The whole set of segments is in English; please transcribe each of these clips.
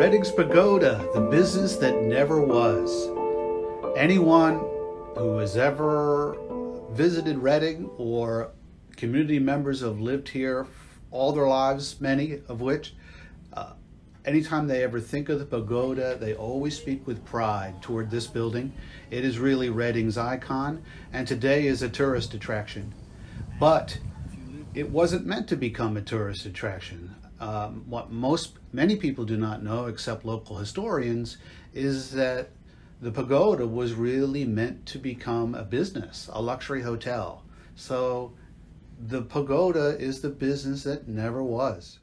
Reading's Pagoda, the business that never was. Anyone who has ever visited Reading, or community members who have lived here all their lives, many of which, anytime they ever think of the Pagoda, they always speak with pride toward this building. It is really Reading's icon, and today is a tourist attraction. But it wasn't meant to become a tourist attraction. What many people do not know, except local historians, is that the Pagoda was really meant to become a business, a luxury hotel. So the Pagoda is the business that never was.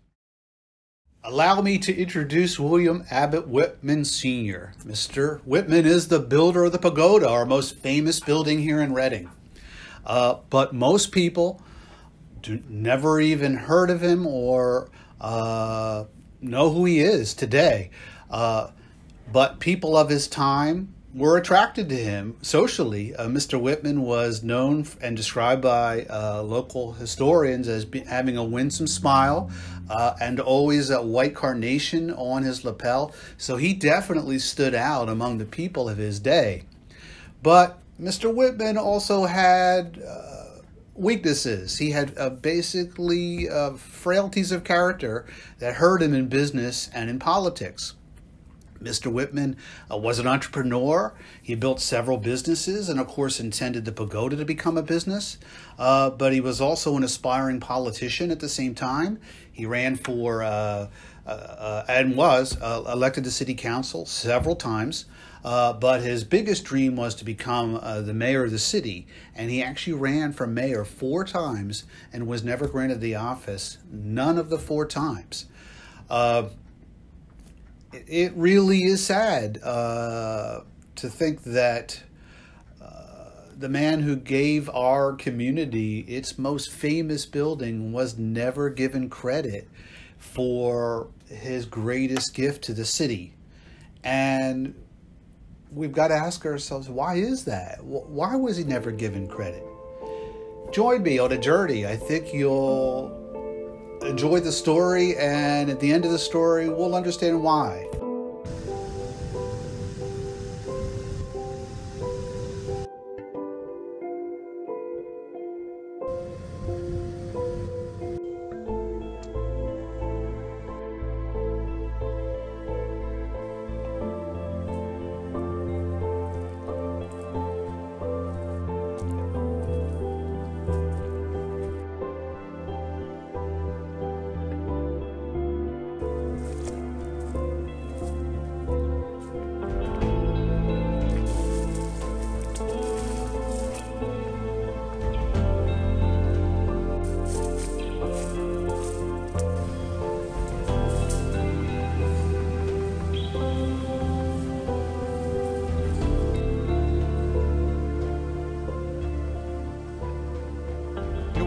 Allow me to introduce William Abbott Whitman Sr. Mr. Whitman is the builder of the Pagoda, our most famous building here in Reading. But most people never even heard of him or know who he is today. But people of his time were attracted to him socially. Mr. Whitman was known and described by local historians as having a winsome smile and always a white carnation on his lapel. So he definitely stood out among the people of his day. But Mr. Whitman also had weaknesses. He had basically frailties of character that hurt him in business and in politics. Mr. Whitman was an entrepreneur. He built several businesses and, of course, intended the Pagoda to become a business. But he was also an aspiring politician at the same time. He ran for and was elected to city council several times. But his biggest dream was to become the mayor of the city. And he actually ran for mayor 4 times and was never granted the office, none of the 4 times. It really is sad to think that the man who gave our community its most famous building was never given credit for his greatest gift to the city. And we've got to ask ourselves, why is that? Why was he never given credit? Join me on a journey. I think you'll enjoy the story, and at the end of the story, we'll understand why.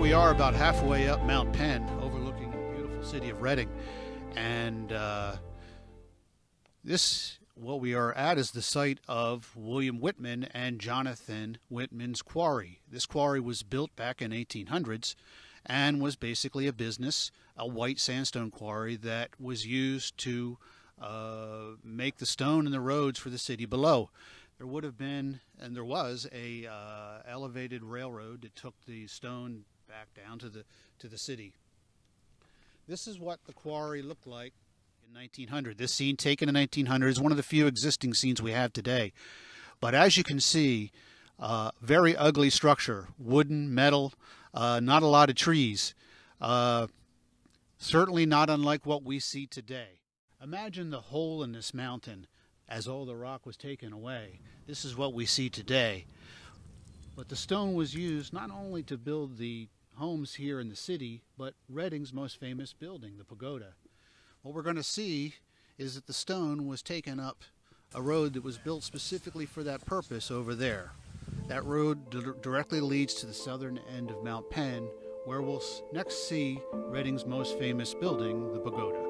We are about halfway up Mount Penn, overlooking the beautiful city of Reading, and what we are at is the site of William Whitman and Jonathan Whitman's quarry. This quarry was built back in 1800s and was basically a business, a white sandstone quarry that was used to make the stone in the roads for the city below. There would have been, and there was, a elevated railroad that took the stone back down to the city. This is what the quarry looked like in 1900. This scene taken in 1900 is one of the few existing scenes we have today. But as you can see, very ugly structure, wooden, metal, not a lot of trees. Certainly not unlike what we see today. Imagine the hole in this mountain as all the rock was taken away. This is what we see today. But the stone was used not only to build the homes here in the city, but Reading's most famous building, the Pagoda. What we're going to see is that the stone was taken up a road that was built specifically for that purpose over there. That road directly leads to the southern end of Mount Penn, where we'll next see Reading's most famous building, the Pagoda.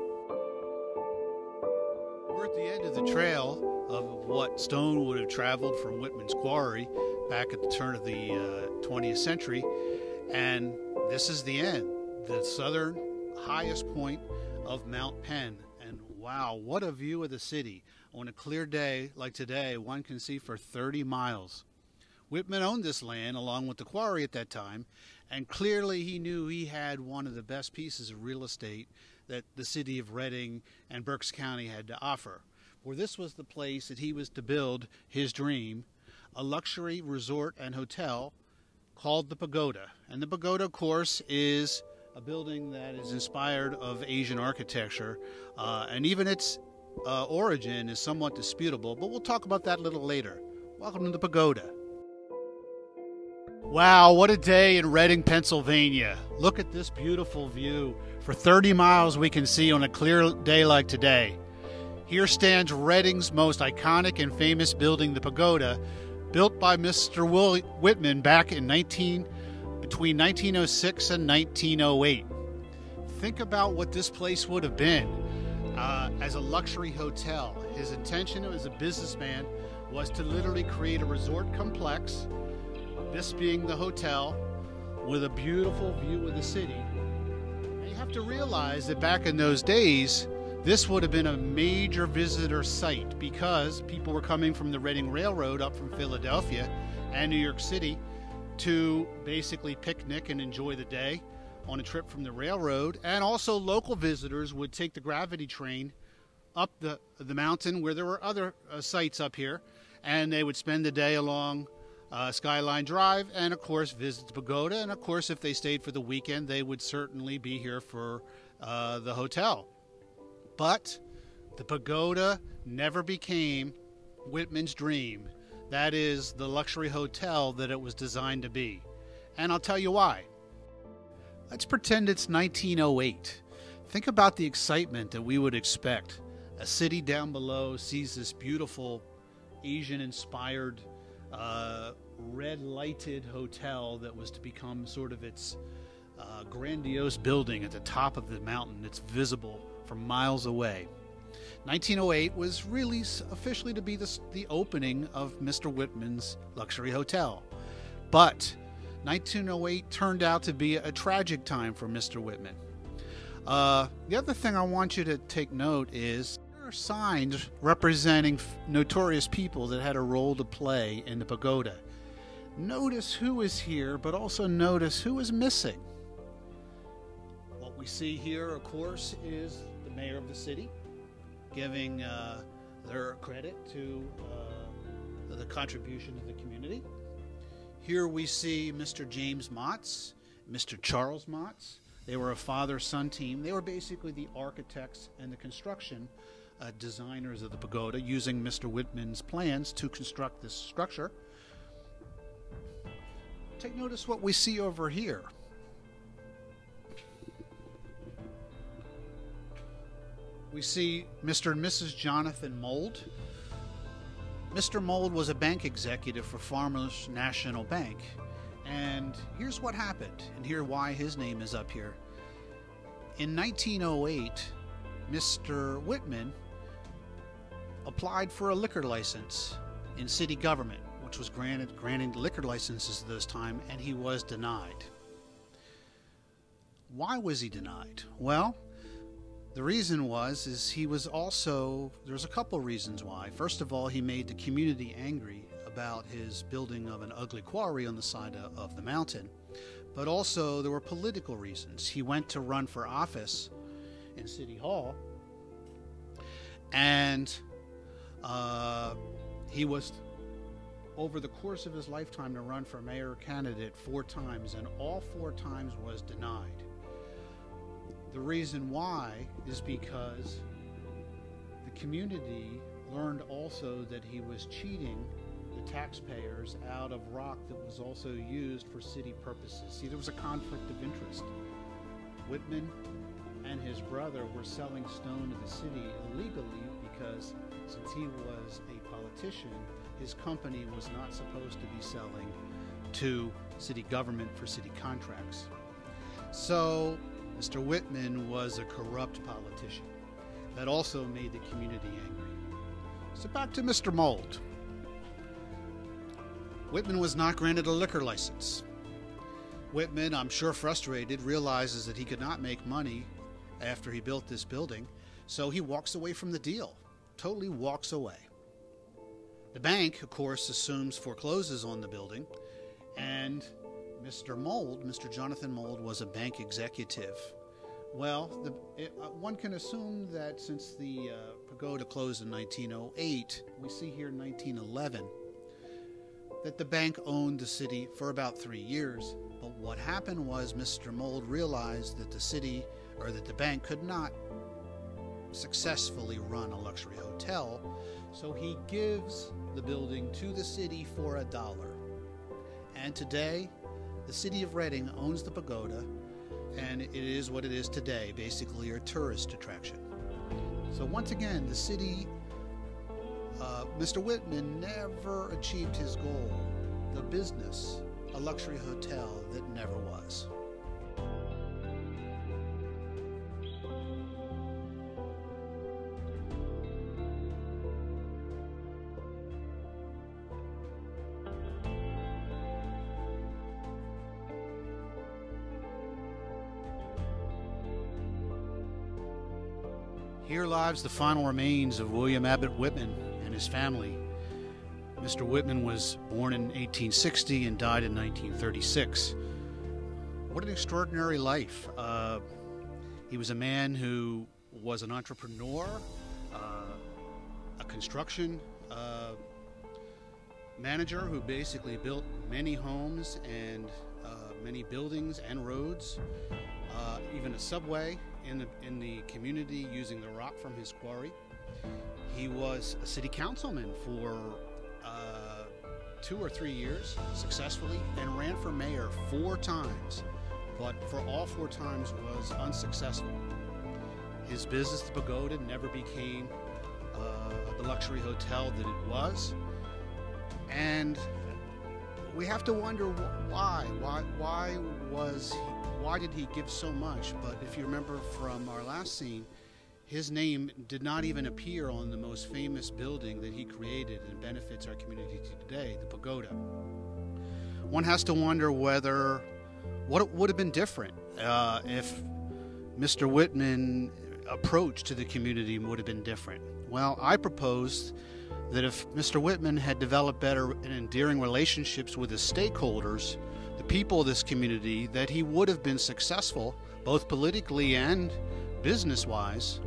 We're at the end of the trail of what stone would have traveled from Whitman's quarry back at the turn of the 20th century. And this is the end, the southern highest point of Mount Penn. And wow. Wow, what a view of the city. On a clear day like today, one can see for 30 miles. Whitman owned this land along with the quarry at that time, and clearly he knew he had one of the best pieces of real estate that the city of Reading and Berks County had to offer. For this was the place that he was to build his dream, a luxury resort and hotel called the Pagoda. And the Pagoda, of course, is a building that is inspired of Asian architecture, and even its origin is somewhat disputable, but we'll talk about that a little later. Welcome to the Pagoda. Wow, what a day in Reading, Pennsylvania. Look at this beautiful view. For 30 miles we can see on a clear day like today. Here stands Reading's most iconic and famous building, the Pagoda, built by Mr. Whitman back in between 1906 and 1908. Think about what this place would have been as a luxury hotel. His intention as a businessman was to literally create a resort complex, this being the hotel, with a beautiful view of the city. And you have to realize that back in those days, this would have been a major visitor site because people were coming from the Reading Railroad up from Philadelphia and New York City to basically picnic and enjoy the day on a trip from the railroad. And also local visitors would take the gravity train up the mountain where there were other sites up here, and they would spend the day along Skyline Drive and of course visit the Pagoda. And of course, if they stayed for the weekend, they would certainly be here for the hotel. But the Pagoda never became Whitman's dream. That is the luxury hotel that it was designed to be. And I'll tell you why. Let's pretend it's 1908. Think about the excitement that we would expect. A city down below sees this beautiful Asian-inspired red-lighted hotel that was to become sort of its grandiose building at the top of the mountain. It's visible from miles away. 1908 was really officially to be the opening of Mr. Whitman's luxury hotel. But 1908 turned out to be a tragic time for Mr. Whitman. The other thing I want you to take note is there are signs representing notorious people that had a role to play in the Pagoda. Notice who is here, but also notice who is missing. What we see here, of course, is the mayor of the city giving their credit to the contribution of the community. Here we see Mr. James Motts, Mr. Charles Motts. They were a father-son team. They were basically the architects and the construction designers of the Pagoda, using Mr. Whitman's plans to construct this structure. Take notice what we see over here. We see Mr. and Mrs. Jonathan Mould. Mr. Mould was a bank executive for Farmers National Bank. And here's what happened, and here's why his name is up here. In 1908, Mr. Whitman applied for a liquor license in city government, which was granting liquor licenses at this time, and he was denied. Why was he denied? Well, the reason is he was also, there's a couple reasons why. First of all, he made the community angry about his building of an ugly quarry on the side of the mountain. But also there were political reasons. He went to run for office in City Hall, and he was, over the course of his lifetime, to run for mayor candidate 4 times, and all 4 times was denied. The reason why is because the community learned also that he was cheating the taxpayers out of rock that was also used for city purposes. See, there was a conflict of interest. Whitman and his brother were selling stone to the city illegally because since he was a politician, his company was not supposed to be selling to city government for city contracts. So Mr. Whitman was a corrupt politician. That also made the community angry. So back to Mr. Mould. Whitman was not granted a liquor license. Whitman, I'm sure frustrated, realizes that he could not make money after he built this building. So he walks away from the deal, totally walks away. The bank, of course, assumes forecloses on the building, and Mr. Jonathan Mold, was a bank executive. Well, one can assume that since the Pagoda closed in 1908, we see here 1911, that the bank owned the city for about 3 years. But what happened was Mr. Mold realized that the bank could not successfully run a luxury hotel, so he gives the building to the city for $1. And today, the city of Reading owns the Pagoda, and it is what it is today, basically a tourist attraction. So once again, the city, Mr. Whitman never achieved his goal, the business, a luxury hotel that never was. Here lies the final remains of William Abbott Whitman and his family. Mr. Whitman was born in 1860 and died in 1936. What an extraordinary life. He was a man who was an entrepreneur, a construction manager who basically built many homes and many buildings and roads, even a subway in the community using the rock from his quarry. He was a city councilman for 2 or 3 years successfully, and ran for mayor 4 times, but for all 4 times was unsuccessful. His business, the Pagoda, never became the luxury hotel that it was, and we have to wonder why. Why did he give so much? But if you remember from our last scene, his name did not even appear on the most famous building that he created and benefits our community today, the Pagoda. One has to wonder what would have been different if Mr. Whitman's approach to the community would have been different. Well, I proposed that if Mr. Whitman had developed better and endearing relationships with his stakeholders, the people of this community, that he would have been successful, both politically and business-wise,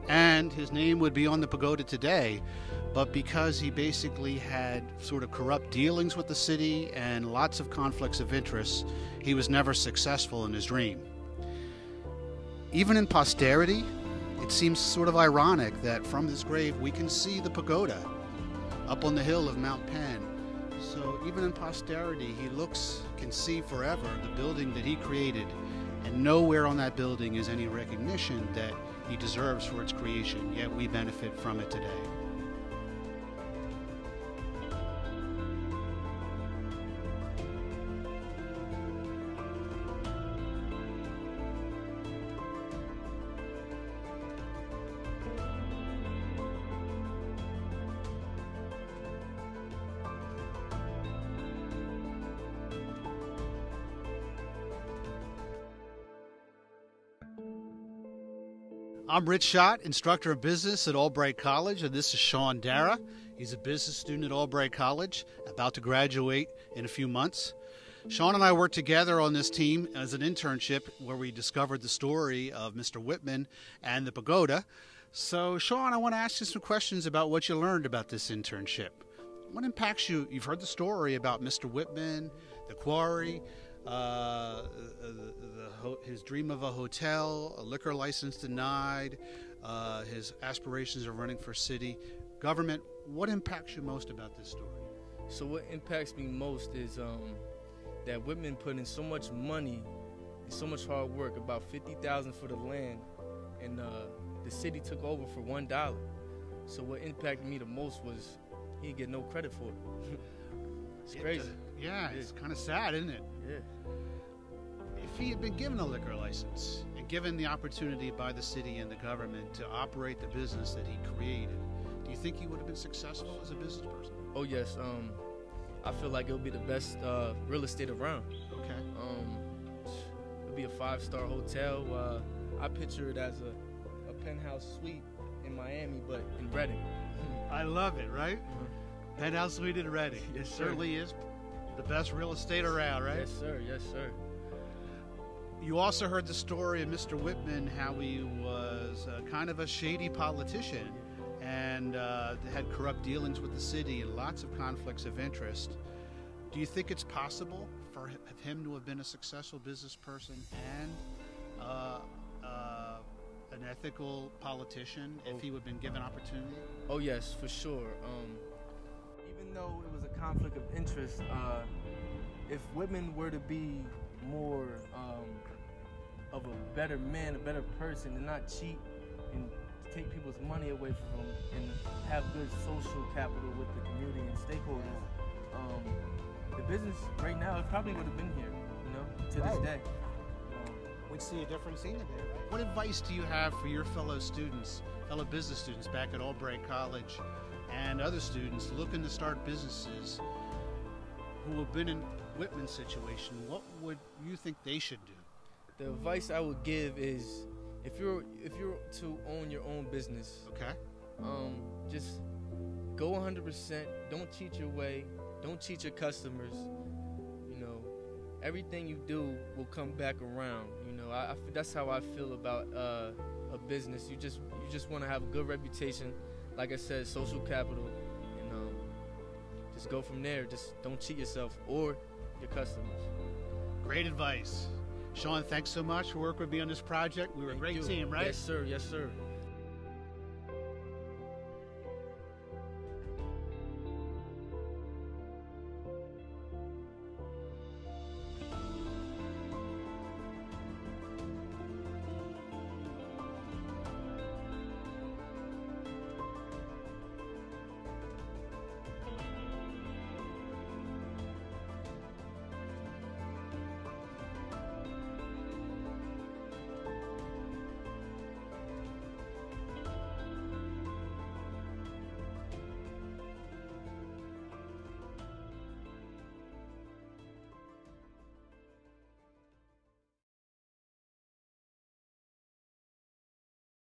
and his name would be on the Pagoda today. But because he basically had sort of corrupt dealings with the city and lots of conflicts of interest, he was never successful in his dream. Even in posterity, it seems sort of ironic that from his grave we can see the Pagoda up on the hill of Mount Penn. So even in posterity, he can see forever the building that he created, and nowhere on that building is any recognition that he deserves for its creation, yet we benefit from it today. I'm Rich Schott, instructor of business at Albright College, and this is Sean Darrar. He's a business student at Albright College, about to graduate in a few months. Sean and I worked together on this team as an internship where we discovered the story of Mr. Whitman and the Pagoda. So, Sean, I want to ask you some questions about what you learned about this internship. What impacts you? You've heard the story about Mr. Whitman, the quarry, his dream of a hotel, a liquor license denied, his aspirations of running for city government. What impacts you most about this story? So what impacts me most is that Whitman put in so much money and so much hard work, about $50,000 for the land, and the city took over for $1. So what impacted me the most was he didn't get no credit for it. It's crazy. It's kind of sad, isn't it? Yeah. If he had been given a liquor license and given the opportunity by the city and the government to operate the business that he created, do you think he would have been successful as a business person? Oh yes. I feel like it would be the best real estate around. Okay. It'd be a 5-star hotel. I picture it as a penthouse suite in Miami, but in Reading. I love it, right? Penthouse suite in Reading. It Yes, sir. certainly is the best real estate around, right? Yes, sir. Yes, sir. You also heard the story of Mr. Whitman, how he was kind of a shady politician and had corrupt dealings with the city and lots of conflicts of interest. Do you think it's possible for him to have been a successful business person and an ethical politician if he would have been given opportunity? Oh yes, for sure. Even though it was a conflict of interest, if Whitman were to be more of a better man, a better person, and not cheat and take people's money away from them, and have good social capital with the community and stakeholders, the business right now it probably would have been here, to this day. We'd see a different scene today, right? What advice do you have for your fellow students, fellow business students back at Albright College and other students looking to start businesses who have been in Whitman's situation? What would you think they should do? The advice I would give is if you're to own your own business, Okay. just go 100%. Don't cheat your way. Don't cheat your customers. Everything you do will come back around. That's how I feel about a business. You just want to have a good reputation, like I said, social capital, and just go from there. Just don't cheat yourself or your customers. Great advice. Sean, thanks so much for working with me on this project. We were a great team, right? Yes, sir. Yes, sir.